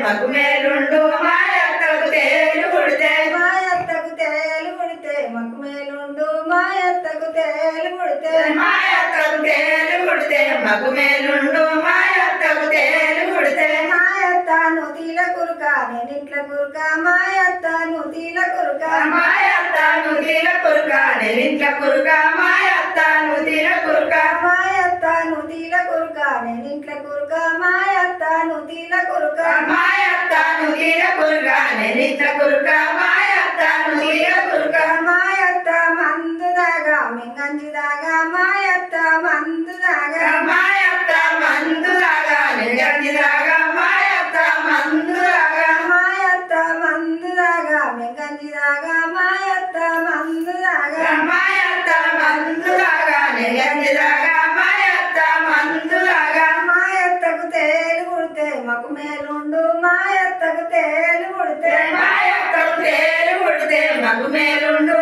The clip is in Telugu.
మగు మేలుండు మాయత్తకు తేలు కుడితే మాయత్తకు తేలు కుడితే మగు మేలుండు మాయత్తకు తేలు కుడితే మాయత్తకు తేలు కుడితే మగు మేలుండు మాయత్తకు తేలు కుడితే మాయత్త నుదిల కురుక నేనిట్ల కురుక మాయత్త నుదిల కురుక మాయత్త నుదిల కురుక నేనిట్ల కురుక మాయత్త నుదిల కురుక మాయత్త నుదిల కురుక నేనిట్ల కురుక మాయత్త నుదిల కురుక మాయత్త నుదిల కురుక నేనిట్ల కురుక మాయత్త నుదిల కురుక మాయత్త మందుదాగా మింగంజిదాగా మాయత్త మందుదాగా మాయత్త మందుదాగా మింగంజిదాగా మాయత్త మందుదాగా మాయత్త మందుదాగా మింగంజిదాగా మాయత్త మందుదాగా మాయత్త మందుదాగా మింగంజిదాగా మాయత్త మందుదాగా మాయత్తకు తేలు కుడితే మకు మేలుండు మాయత్తకు తేలు కుడితే మాయత్తకు తేలు కుడితే మగు మేలుండు